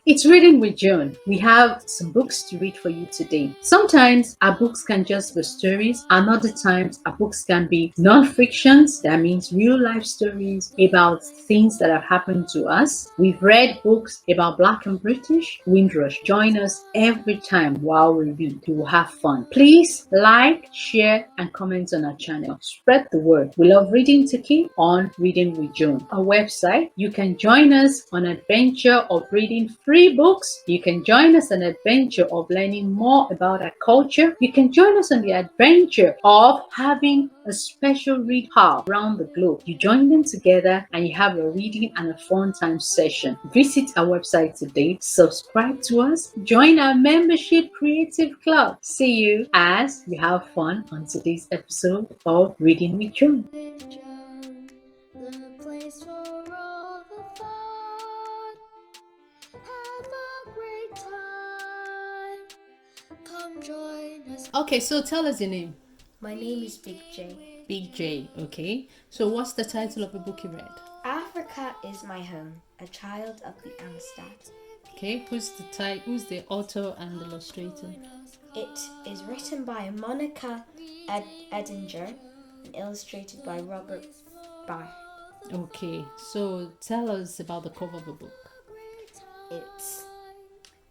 It's Reading with Joan. We have some books to read for you today. Sometimes our books can just be stories, and other times our books can be non-fictions. That means real life stories about things that have happened to us. We've read books about Black and British. Windrush, join us every time while we read. We will have fun. Please like, share, and comment on our channel. Spread the word. We love reading to keep on Reading with Joan. Our website, you can join us on an adventure of reading free books. You can join us on an adventure of learning more about our culture. You can join us on the adventure of having a special read hub around the globe. You join them together and you have a reading and a fun time session. Visit our website today, subscribe to us, join our membership creative club. See you as we have fun on today's episode of Reading with Joan. The place for all the fun. Have a great time. Come join us. Okay, so tell us your name. My name is Big J. Big J, okay. So what's the title of the book you read? Africa is my home, a child of the Amistad. Okay, who's the author and illustrator? It is written by Monica Edinger and illustrated by Robert Barr. Okay, so tell us about the cover of the book. It's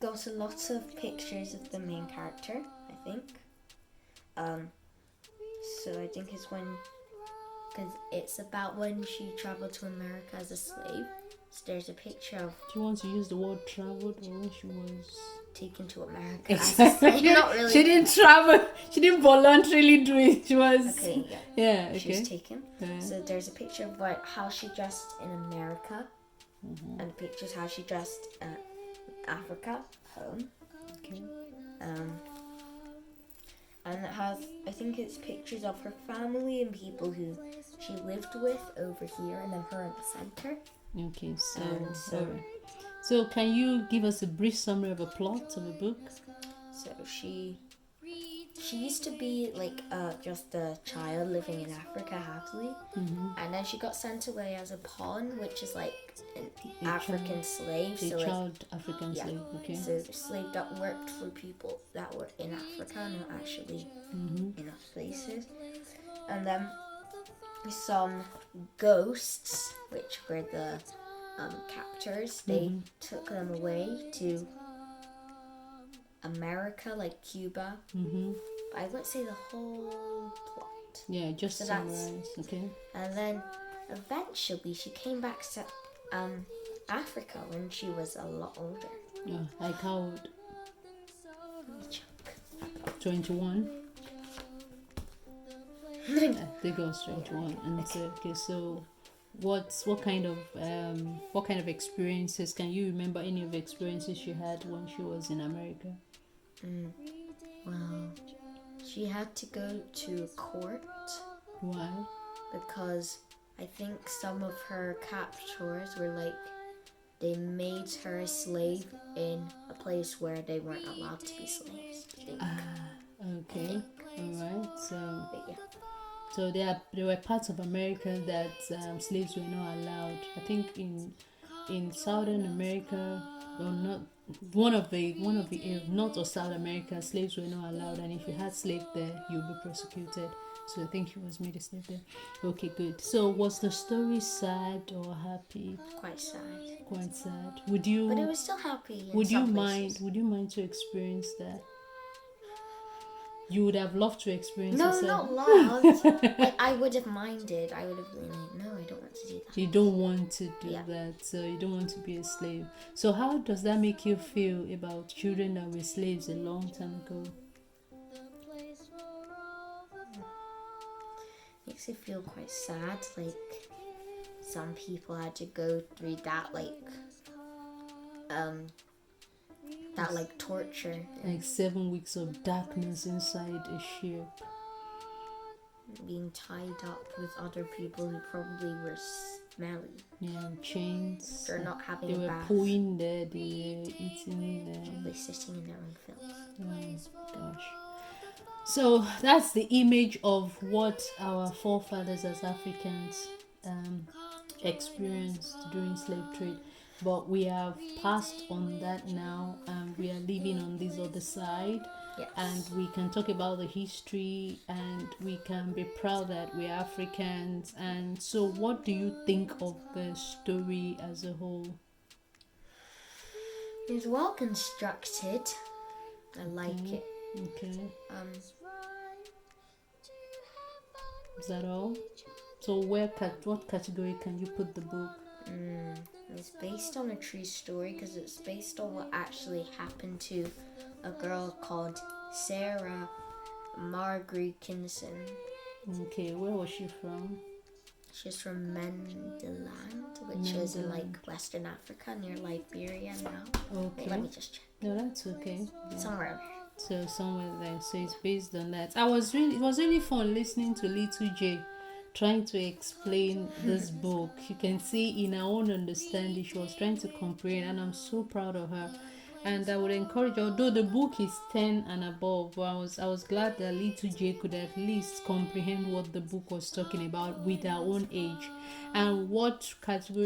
got a lot of pictures of the main character, I think. So I think it's because it's about when she traveled to America as a slave. So there's a picture of Do you want to use the word traveled or when she was taken to America as a slave. Not really. She didn't travel. She didn't voluntarily do it. She was. Okay, yeah. Yeah. Okay. She was taken. Yeah. So there's a picture of how she dressed in America, and a picture of how she dressed at Africa, home. Okay. And it has, I think it's pictures of her family and people who she lived with over here, and then her in the center. Okay. So. And So can you give us a brief summary of a plot of a book? So she used to be like just a child living in Africa happily, and then she got sent away as a pawn, which is like an African slave. A So child African slave. Okay. So a slave that worked for people that were in Africa, not actually in other places. And then some ghosts, which were the captors, they took them away to America, like Cuba. I won't say the whole plot. Yeah, just So summarize. Okay. And then eventually she came back to Africa when she was a lot older. Yeah, like how old? 21. They go straight to one. And okay, so what kind of experiences, can you remember any of the experiences she had when she was in America? Well, she had to go to court. Why? Because I think some of her captors were like, they made her a slave in a place where they weren't allowed to be slaves. Okay. Alright. So But yeah. So there were parts of America that slaves were not allowed. I think in Southern America, or not one of the North or South America, slaves were not allowed, and if you had slave there, you'll be persecuted. So I think he was made a slave there. Okay, good. So was the story sad or happy? Quite sad. Quite sad. Would you? But it was still happy. Would you mind to experience that? You would have loved to experience No, yourself. not loved. Like, I would have minded. I would have been like, no, I don't want to do that. You don't want to do that, so you don't want to be a slave. So how does that make you feel about children that were slaves a long time ago? Makes you feel quite sad. Like, some people had to go through that, torture. Like 7 weeks of darkness inside a ship. Being tied up with other people who probably were smelly. Yeah, chains. They're not having They a were bath. pooing there, they were eating there. Probably sitting in their own filth. Oh gosh. So that's the image of what our forefathers as Africans experienced during slave trade. but we have passed on that now, and we are living on this other side. Yes. And we can talk about the history, and we can be proud that we're Africans. And so, what do you think of the story as a whole? It's well constructed. I like it. Okay. Is that all? So, what category can you put the book? It's based on a true story because it's based on what actually happened to a girl called Sarah Margrekinson. Okay, where was she from? She's from Mendeland, which is in like Western Africa near Liberia now. Okay. Wait, let me just check. No, that's okay. Yeah. Somewhere. So somewhere there. So it's based on that. It was really fun listening to Little J trying to explain this book. You can see in her own understanding she was trying to comprehend, and I'm so proud of her. And I would encourage, although the book is 10 and above, but I was glad that Little J could at least comprehend what the book was talking about with her own age. And what do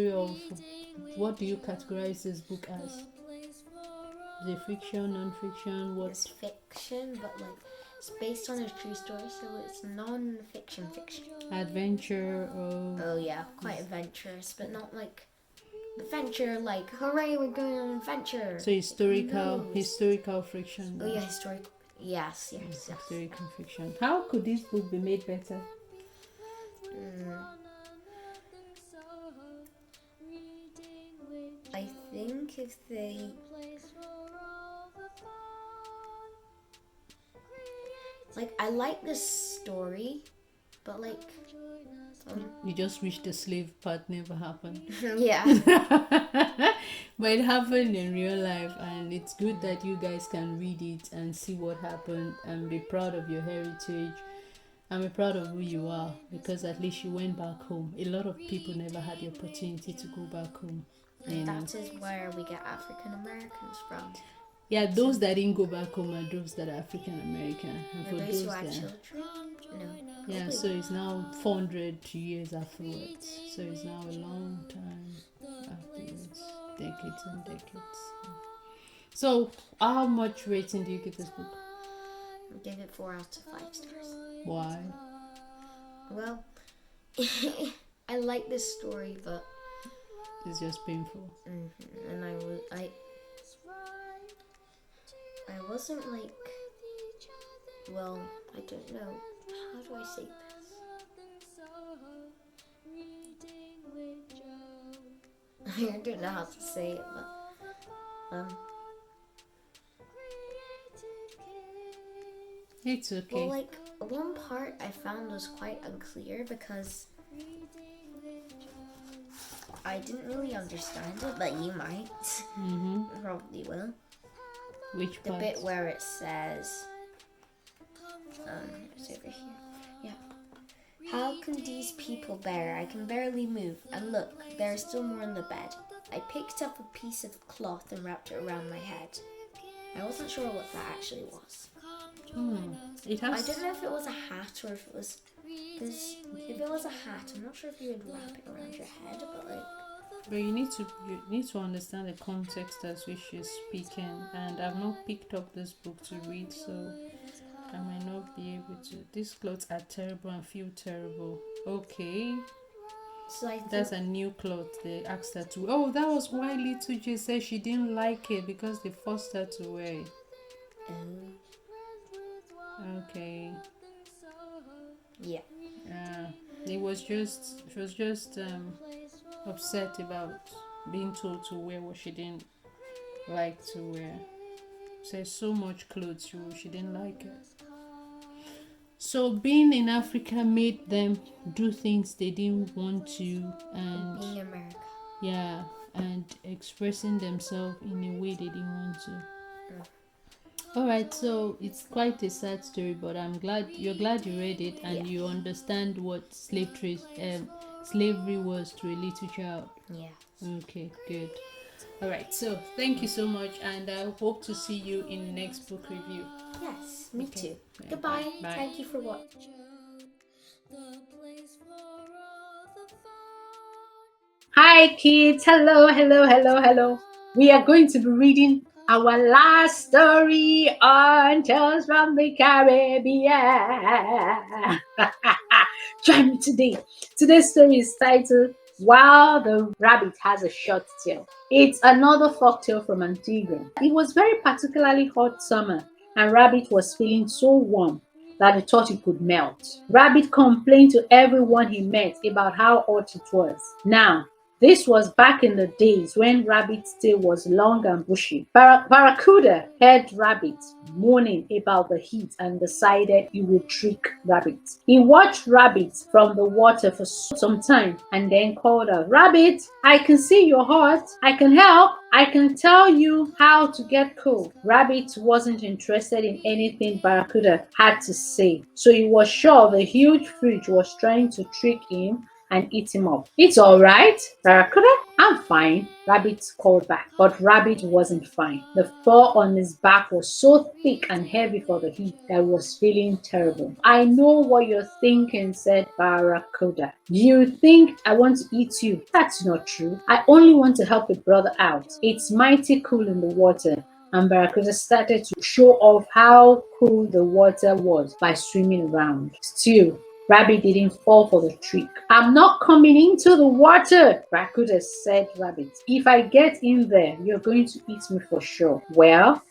you categorize this book as? Is it fiction, non-fiction? What? It's fiction, but like it's based on a true story, so it's non-fiction fiction. Adventure? Oh yeah, quite adventurous, but not like adventure like hooray we're going on an adventure. So historical fiction. Oh yeah, historical. Yes. Historical fiction. How could this book be made better? I think if they I like this story, but you just wish the slave part never happened. Yeah. But it happened in real life, and it's good that you guys can read it and see what happened and be proud of your heritage and be proud of who you are, because at least you went back home. A lot of people never had the opportunity to go back home. That is where we get African Americans from. Yeah, those that didn't go back home are those that are African American. And for those who are children? No. Yeah, so it's now 400 years afterwards. So it's now a long time afterwards. Decades and decades. So, how much rating do you give this book? I gave it 4 out of 5 stars. Why? Well, I like this story, but it's just painful. And I wasn't like, well, I don't know. How do I say this? I don't know how to say it, but it's okay. Well, like one part I found was quite unclear because I didn't really understand it, but you might. Probably will. Which part? The bit where it says, it's over here. Yeah. How can these people bear? I can barely move. And look, there is still more in the bed. I picked up a piece of cloth and wrapped it around my head. I wasn't sure what that actually was. I don't know if it was a hat or if it was this. If it was a hat, I'm not sure if you would wrap it around your head, but like. But you need to understand the context as which she's speaking, and I've not picked up this book to read, so I might not be able to. These clothes are terrible and feel terrible. Okay. So I think that's a new cloth they asked her to. Oh, that was why Little J said she didn't like it, because they forced her to wear it. Okay. Yeah. She was just upset about being told to wear what she didn't like to wear. There's so much clothes she didn't like it. So being in Africa made them do things they didn't want to, and being America. Yeah, and expressing themselves in a way they didn't want to. Alright, so it's quite a sad story, but you're glad you read it and you understand what slavery was to a little child. Yeah. Okay, good. Alright, so thank you so much, and I hope to see you in the next book review. Yes, me too. Yeah, Goodbye. bye. Thank you for watching. Hi kids, hello, hello, hello, hello. We are going to be reading our last story on Tales from the Caribbean. Join me today. Today's story is titled While the Rabbit Has a Short Tail. It's another folktale from Antigua. It was very particularly hot summer and Rabbit was feeling so warm that he thought he could melt. Rabbit complained to everyone he met about how hot it was. Now, this was back in the days when Rabbit's tail was long and bushy. Barracuda heard Rabbit moaning about the heat and decided he would trick Rabbit. He watched Rabbit from the water for some time and then called out, "Rabbit, I can see you're hot. I can help. I can tell you how to get cool." Rabbit wasn't interested in anything Barracuda had to say, so he was sure the huge fridge was trying to trick him and eat him up. "It's all right, Barracuda. I'm fine," Rabbit called back. But Rabbit wasn't fine. The fur on his back was so thick and heavy for the heat that he was feeling terrible. "I know what you're thinking," said Barracuda. "Do you think I want to eat you? That's not true. I only want to help a brother out. It's mighty cool in the water." And Barracuda started to show off how cool the water was by swimming around. Still, Rabbit didn't fall for the trick. "I'm not coming into the water," Barracuda said Rabbit. "If I get in there, you're going to eat me for sure." Well,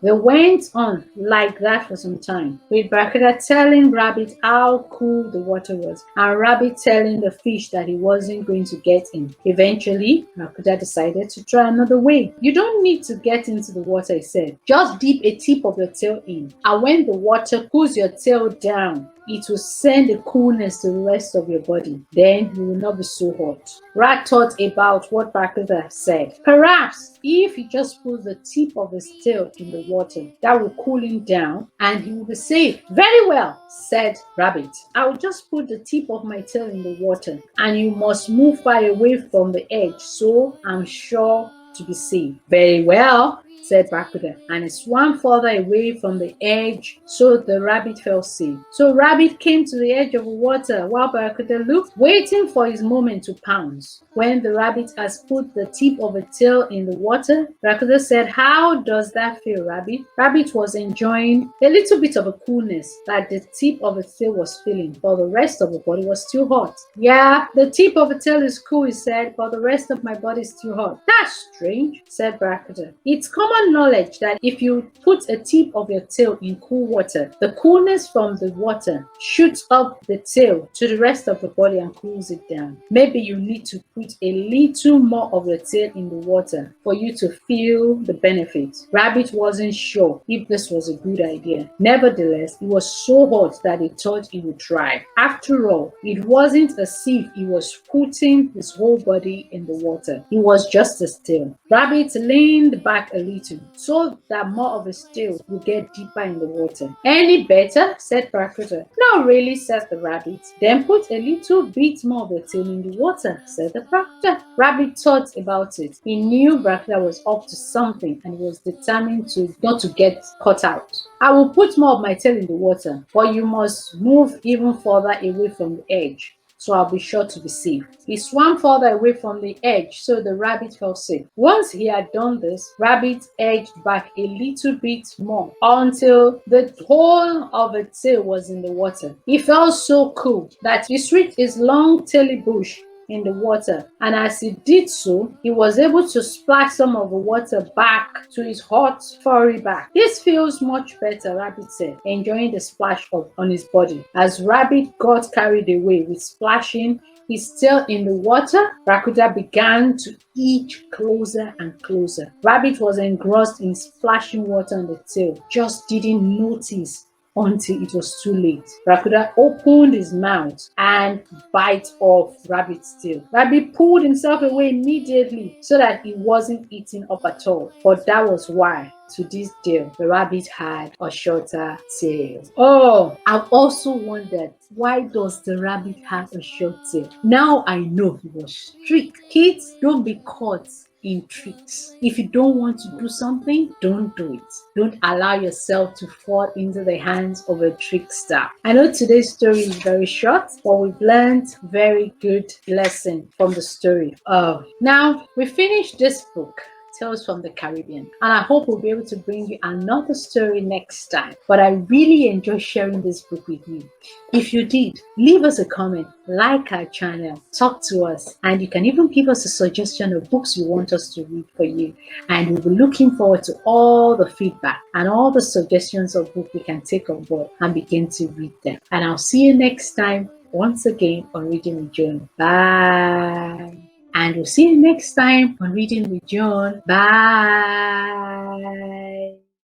they went on like that for some time, with Barracuda telling Rabbit how cool the water was, and Rabbit telling the fish that he wasn't going to get in. Eventually, Barracuda decided to try another way. "You don't need to get into the water," he said. "Just dip a tip of your tail in, and when the water cools your tail down, it will send the coolness to the rest of your body. Then you will not be so hot." Rat thought about what Barracuda said. Perhaps if he just puts the tip of his tail in the water, that will cool him down and he will be safe. "Very well," said Rabbit. "I will just put the tip of my tail in the water, and you must move far away from the edge so I'm sure to be safe." "Very well," said Barracuda, and he swam further away from the edge so the rabbit felt safe. So Rabbit came to the edge of the water while Barracuda looked, waiting for his moment to pounce. When the rabbit has put the tip of a tail in the water, Barracuda said, "How does that feel, Rabbit?" Rabbit was enjoying a little bit of a coolness that the tip of the tail was feeling, but the rest of the body was still hot. "Yeah, the tip of the tail is cool," he said, "but the rest of my body is still hot." "That's strange," said Barracuda. "It's common knowledge that if you put a tip of your tail in cool water, the coolness from the water shoots up the tail to the rest of the body and cools it down. Maybe you need to put a little more of your tail in the water for you to feel the benefit." Rabbit wasn't sure if this was a good idea. Nevertheless, it was so hot that he thought he would try. After all, it wasn't as if he was putting his whole body in the water. It was just his tail. Rabbit leaned back a little so that more of his tail would get deeper in the water. "Any better?" said Barracuda. "No, really," said the rabbit. "Then put a little bit more of your tail in the water," said the Barracuda. Rabbit thought about it. He knew Barracuda was up to something and was determined not to get caught out. "I will put more of my tail in the water, but you must move even further away from the edge, so I'll be sure to be safe." He swam further away from the edge so the rabbit felt safe. Once he had done this, Rabbit edged back a little bit more until the whole of its tail was in the water. He felt so cool that he stretched his long taily bush in the water, and as he did so, he was able to splash some of the water back to his hot, furry back. "This feels much better," Rabbit said, enjoying the splash on his body. As Rabbit got carried away with splashing his tail in the water, Barracuda began to inch closer and closer. Rabbit was engrossed in splashing water on the tail, just didn't notice until it was too late. Barracuda opened his mouth and bite off Rabbit's tail. Rabbit pulled himself away immediately so that he wasn't eaten up at all. But that was why, to this day, the rabbit had a shorter tail. Oh, I've also wondered, why does the rabbit have a short tail? Now I know he was tricked. Kids, don't be caught in tricks. If you don't want to do something, don't do it. Don't allow yourself to fall into the hands of a trickster. I know today's story is very short, but we've learned very good lesson from the story. Now we finished this book, Tales from the Caribbean, and I hope we'll be able to bring you another story next time. But I really enjoyed sharing this book with you. If you did, leave us a comment, like our channel, talk to us, and you can even give us a suggestion of books you want us to read for you. And we'll be looking forward to all the feedback and all the suggestions of books we can take on board and begin to read them. And I'll see you next time once again on Reading with Joan. Bye. And we'll see you next time on Reading with Joan. Bye.